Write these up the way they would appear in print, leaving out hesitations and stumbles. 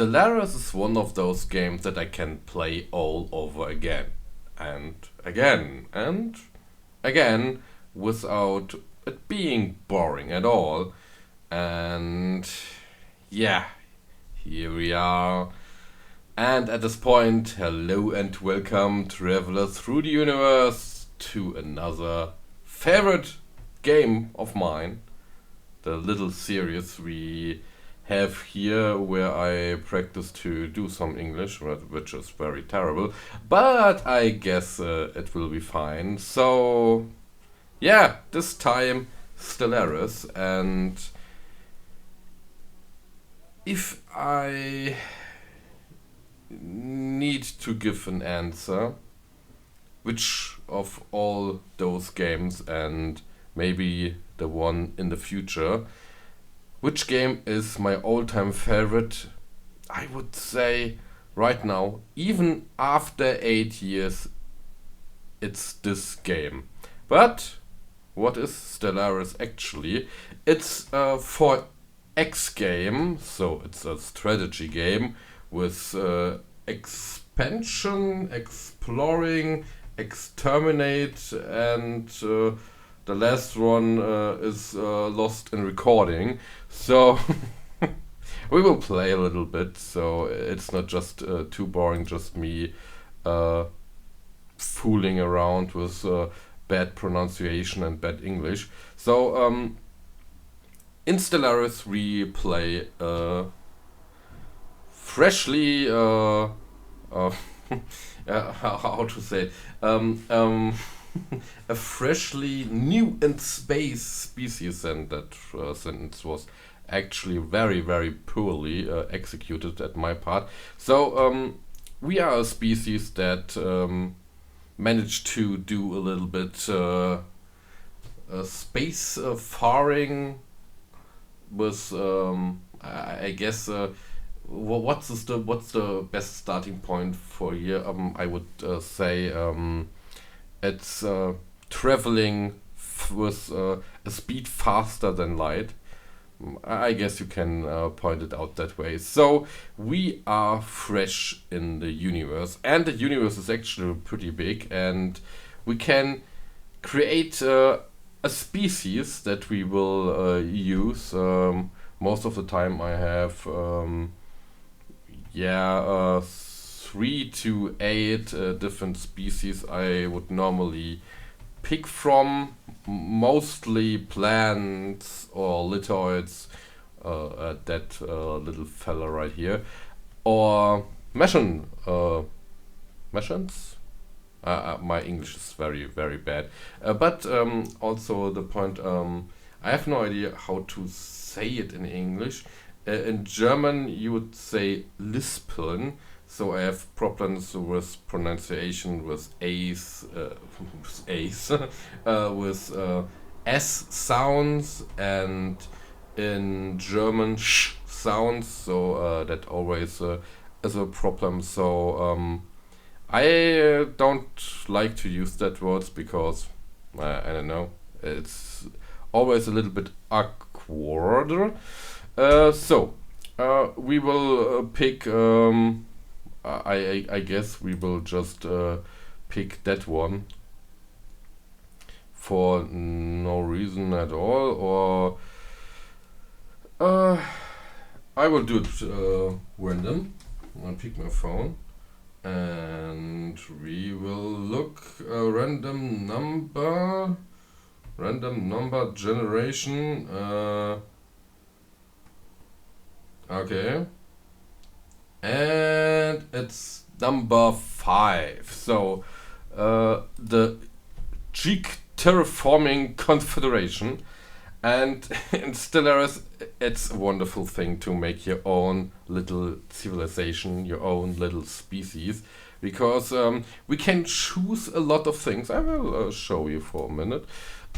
Stellaris is one of those games that I can play all over again and again and again without it being boring at all. And yeah, here we are. And at this point, hello and welcome, travelers through the universe, to another favorite game of mine. The little series we have here where I practice to do some English, which is very terrible, but I guess it will be fine. So, yeah, this time Stellaris, and if I need to give an answer, which of all those games and maybe the one in the future, which game is my all-time favorite? I would say right now, even after 8 years, it's this game. But what is Stellaris actually? It's a 4X game, so it's a strategy game with expansion, exploring, exterminate, and the last one is lost in recording. So we will play a little bit, so it's not just too boring, just me fooling around with bad pronunciation and bad English. So in Stellaris we play freshly how to say it? A freshly new in space species, and that sentence was actually very, very poorly executed at my part. So we are a species that managed to do a little bit space faring with I guess what's the best starting point for here? I would say it's traveling with a speed faster than light. I guess you can point it out that way. So we are fresh in the universe, and the universe is actually pretty big, and we can create a species that we will use. Most of the time I have 3 to 8 different species I would normally pick from, mostly plants or lithoids, that little fella right here, or machines. My English is very, very bad, but also the point, I have no idea how to say it in English. In German you would say lispeln, so I have problems with pronunciation with A's, with S sounds, and in German sh sounds, so that always is a problem. So I don't like to use that words because I don't know, it's always a little bit awkward. So we will pick. I guess we will just pick that one for no reason at all, or I will do it random. I'll pick my phone and we will look random number generation. Okay. And it's number 5. So the Terraforming Confederation. And in Stellaris, it's a wonderful thing to make your own little civilization, your own little species, because we can choose a lot of things. I will show you for a minute.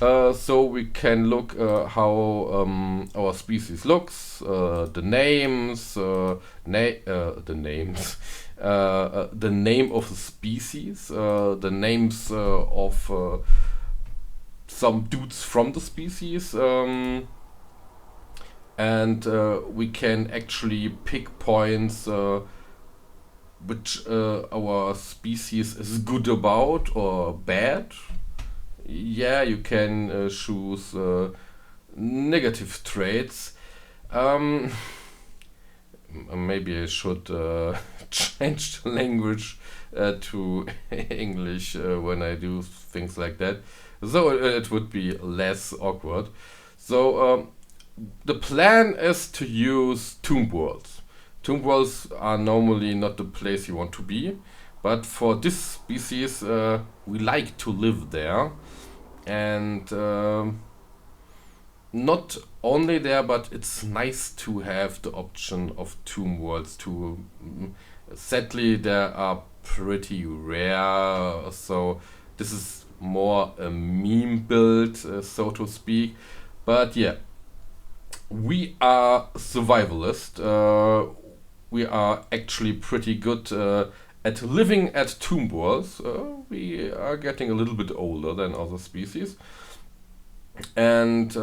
So we can look how our species looks, the names, the name of the species, the names of some dudes from the species, and we can actually pick points which our species is good about or bad. Yeah, you can choose negative traits. Um, Maybe I should change the language to English when I do things like that, so it would be less awkward. So the plan is to use tomb worlds. Tomb worlds are normally not the place you want to be, but for this species, we like to live there, and not only there, but it's nice to have the option of tomb worlds too. Sadly, they are pretty rare, so this is more a meme build, so to speak. But yeah, we are survivalist. We are actually pretty good at living at tomb worlds. We are getting a little bit older than other species, and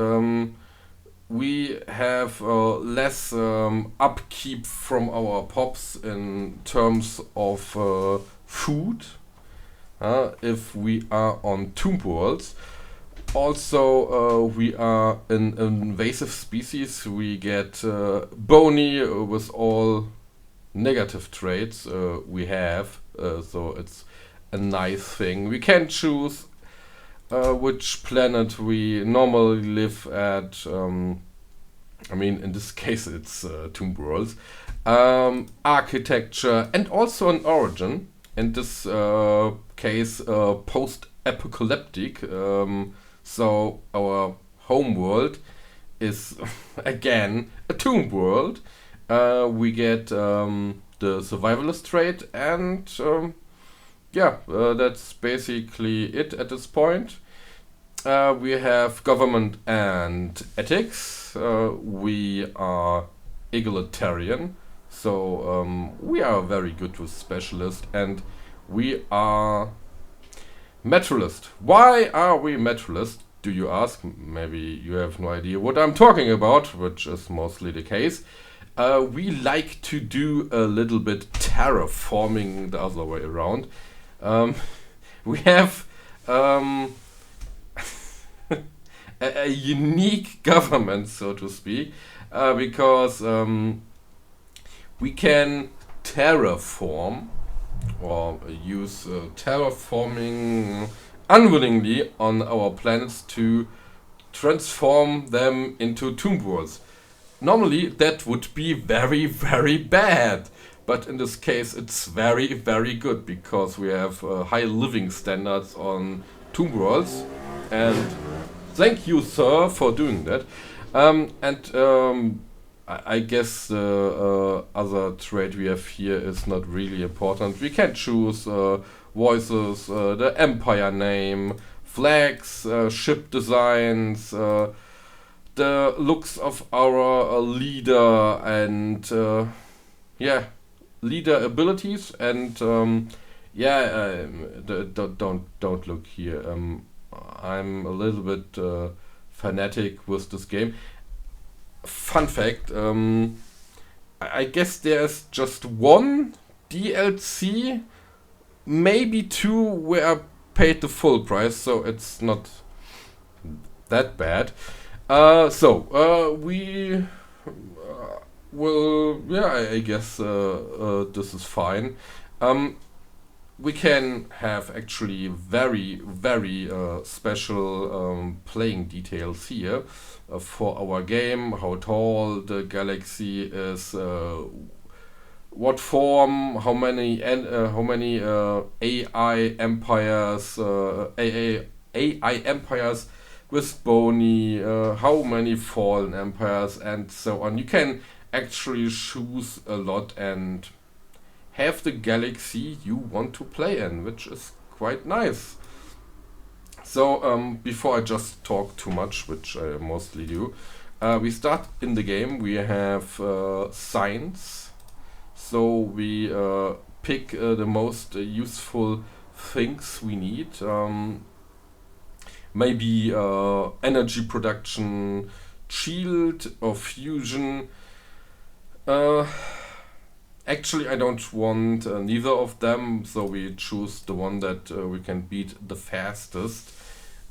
we have less upkeep from our pops in terms of food if we are on tomb worlds. Also, we are an invasive species. We get bony with all negative traits we have, so it's a nice thing. We can choose which planet we normally live at. I mean, in this case, it's tomb worlds, architecture, and also an origin. In this case, post-apocalyptic. So our home world is again a tomb world. We get the survivalist trait, and yeah, that's basically it at this point. We have government and ethics. We are egalitarian, so we are very good with specialist, and we are metrolist. Why are we metrolist, do you ask? Maybe you have no idea what I'm talking about, which is mostly the case. We like to do a little bit terraforming the other way around. We have a unique government, so to speak, because we can terraform or use terraforming unwillingly on our planets to transform them into tomb worlds. Normally that would be very, very bad, but in this case it's very, very good because we have high living standards on tomb worlds, and thank you, sir, for doing that. I guess the other trait we have here is not really important. We can choose voices, the empire name, flags, ship designs, the looks of our leader, and yeah, leader abilities. And don't look here. I'm a little bit fanatic with this game. Fun fact, I guess there's just one DLC, maybe two, where I paid the full price, so it's not that bad. We will, yeah, I guess this is fine. We can have actually very, very special playing details here for our game. How tall the galaxy is, what form, how many AI empires, AI empires with bony, how many fallen empires, and so on. You can actually choose a lot and have the galaxy you want to play in, which is quite nice. So before I just talk too much, which I mostly do, we start in the game. We have science, so we pick the most useful things we need. Maybe energy production shield or fusion. Actually, I don't want neither of them, so we choose the one that we can beat the fastest.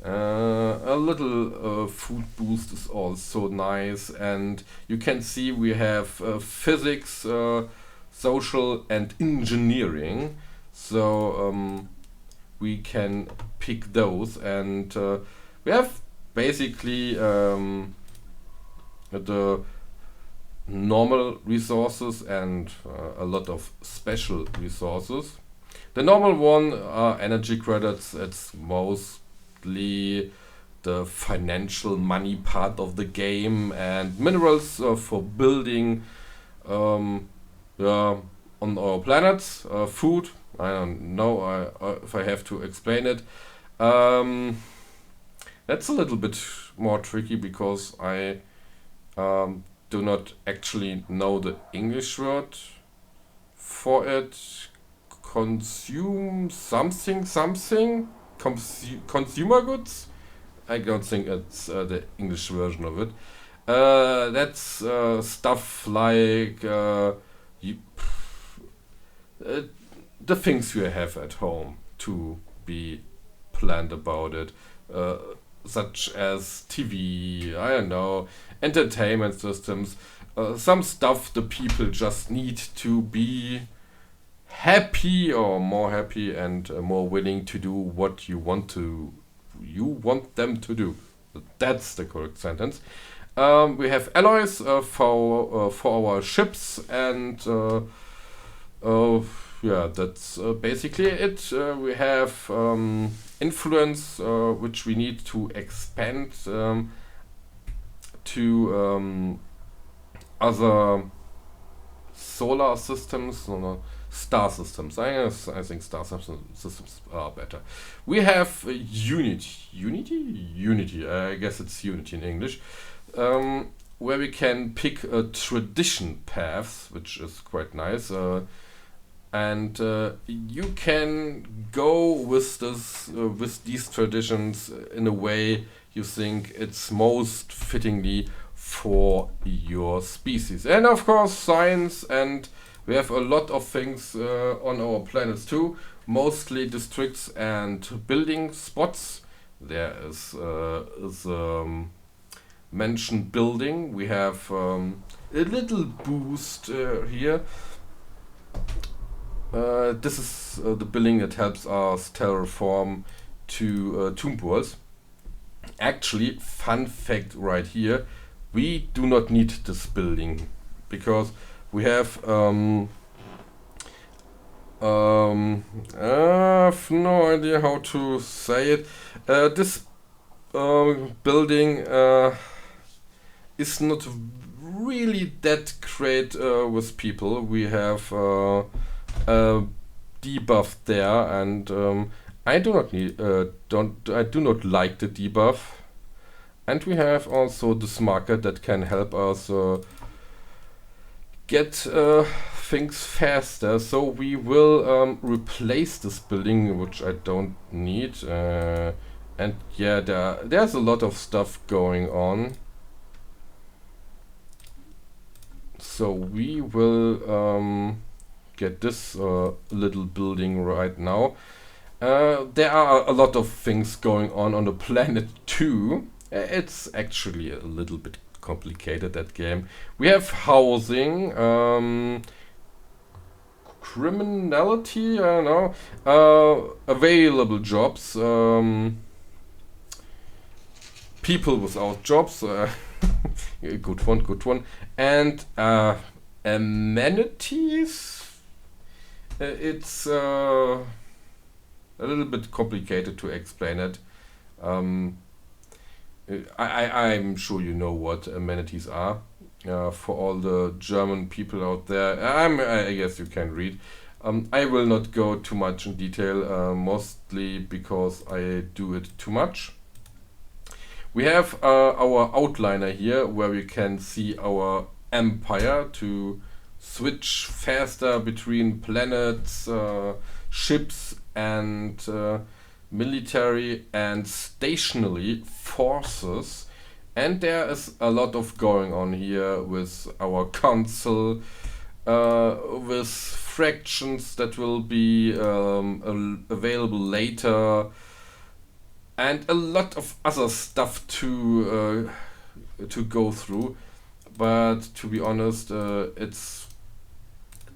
A little food boost is also nice, and you can see we have physics, social, and engineering. So we can pick those, and we have basically the normal resources and a lot of special resources. The normal one are energy credits. It's mostly the financial money part of the game, and minerals for building on our planets. Food, I don't know if I have to explain it. That's a little bit more tricky because I do not actually know the English word for it. Consume something, consumer goods. I don't think it's the English version of it. That's stuff like the things you have at home to be planned about it, such as TV, I don't know, entertainment systems, some stuff the people just need to be happy or more happy and more willing to do what you want them to do. That's the correct sentence. We have alloys for our ships, and yeah, that's basically it. We have influence, which we need to expand to other solar systems, no, star systems. I think star systems are better. We have Unity. I guess it's Unity in English, where we can pick tradition paths, which is quite nice. And you can go with these traditions in a way you think it's most fittingly for your species. And of course, science, and we have a lot of things on our planets too, mostly districts and building spots. There is mentioned building. We have a little boost here. This is the building that helps us terraform to tomb worlds. Actually, fun fact right here, we do not need this building because we have I have no idea how to say it. This building is not really that great with people. We have a debuff there, and I do not need I do not like the debuff. And we have also this marker that can help us get things faster. So we will replace this building, which I don't need. And yeah, there's a lot of stuff going on. So we will get this little building right now. There are a lot of things going on the planet too. It's actually a little bit complicated, that game. We have housing, criminality, I don't know, available jobs, people without jobs, good one, and amenities. It's a little bit complicated to explain it. I'm sure you know what amenities are. For all the German people out there, I guess you can read. I will not go too much in detail, mostly because I do it too much. We have our outliner here, where we can see our empire to switch faster between planets, ships, and military and stationary forces. And there is a lot of going on here with our console, with fractions that will be available later, and a lot of other stuff to go through. But to be honest, it's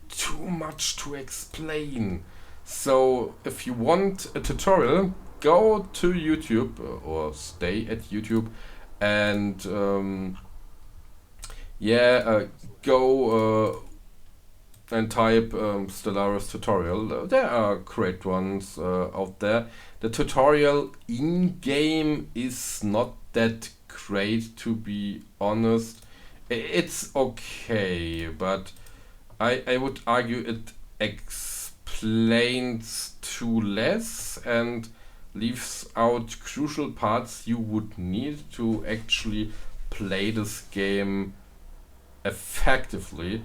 too much to explain. So if you want a tutorial, go to YouTube or stay at YouTube and go and type Stellaris tutorial. There are great ones out there. The tutorial in-game is not that great, to be honest. It's okay, but I would argue it explains too less and leaves out crucial parts you would need to actually play this game effectively,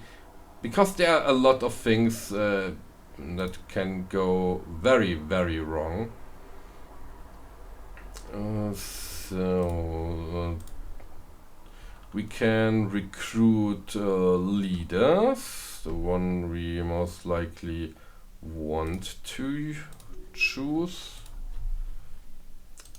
because there are a lot of things that can go very, very wrong. We can recruit leaders, the one we most likely want to choose.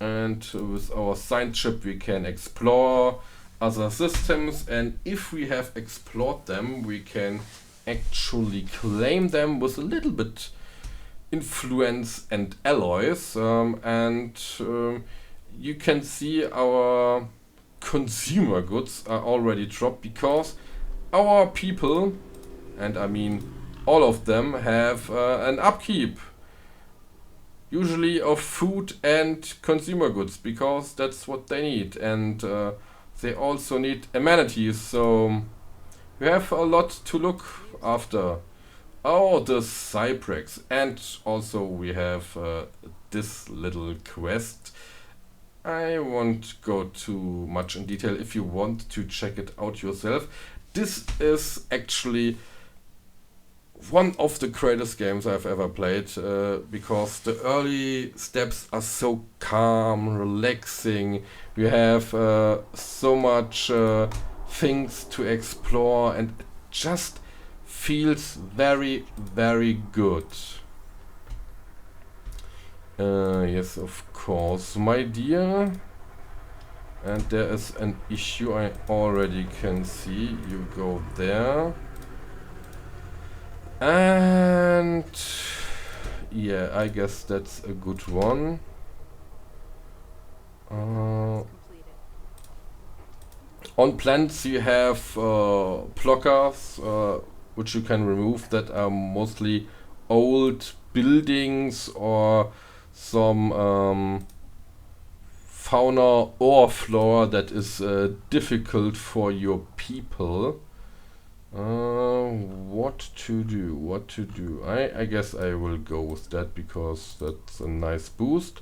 And with our science ship we can explore other systems, and if we have explored them we can actually claim them with a little bit influence and alloys, you can see our consumer goods are already dropped because our people, and I mean all of them, have an upkeep usually of food and consumer goods, because that's what they need, and they also need amenities, so we have a lot to look after. Oh, the Cyprex, and also we have this little quest. I won't go too much in detail. If you want to check it out yourself, this is actually one of the greatest games I've ever played, because the early steps are so calm, relaxing. We have so much things to explore, and it just feels very, very good. Yes, of course, my dear. And there is an issue I already can see. You go there. And yeah, I guess that's a good one. On plants you have blockers, which you can remove, that are mostly old buildings or some fauna or flora that is difficult for your people. What to do? I guess I will go with that because that's a nice boost.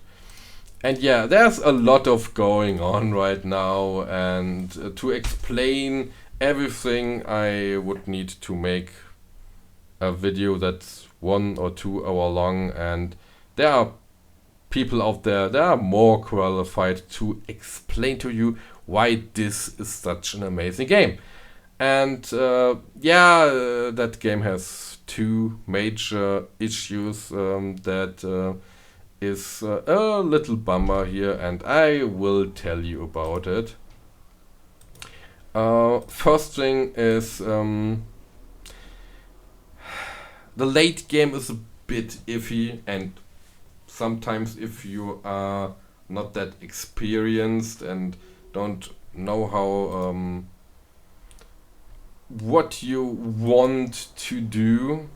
And yeah, there's a lot of going on right now, and to explain everything I would need to make a video that's 1 or 2 hour long, and there are people out there that are more qualified to explain to you why this is such an amazing game. And that game has 2 major issues that is a little bummer here, and I will tell you about it. First thing is the late game is a bit iffy, and sometimes if you are not that experienced and don't know how what you want to do,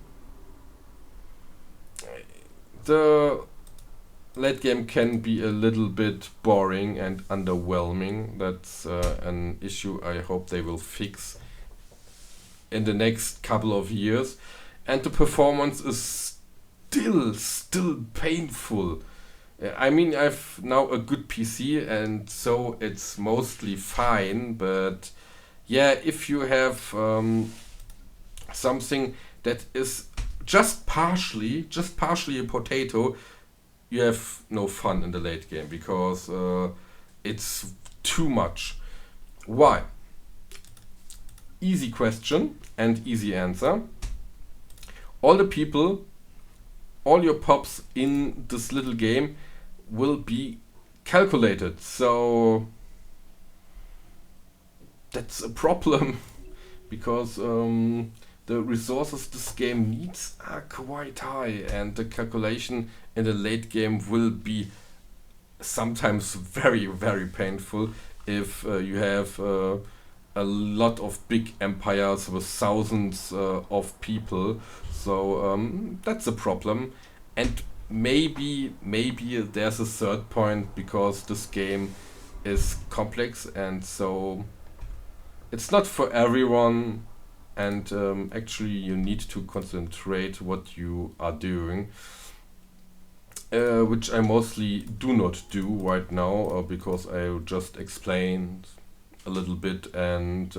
the late game can be a little bit boring and underwhelming. That's an issue I hope they will fix in the next couple of years. And the performance is still painful. I mean, I've now a good PC, and so it's mostly fine, but yeah, if you have something that is just partially a potato, you have no fun in the late game, because it's too much. Why? Easy question and easy answer. All the people, all your pops in this little game will be calculated. So that's a problem because the resources this game needs are quite high, and the calculation in the late game will be sometimes very, very painful if you have a lot of big empires with thousands of people. So that's a problem. And maybe there's a third point, because this game is complex, and so it's not for everyone, and actually you need to concentrate what you are doing, which I mostly do not do right now, because I just explained a little bit, and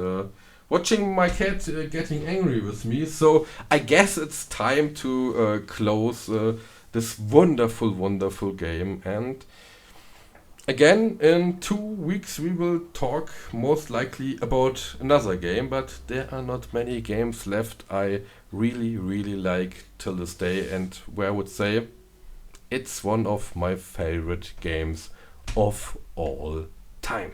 watching my cat getting angry with me. So I guess it's time to close this wonderful game, and again in 2 weeks we will talk most likely about another game, but there are not many games left I really like till this day, and where I would say it's one of my favorite games of all time.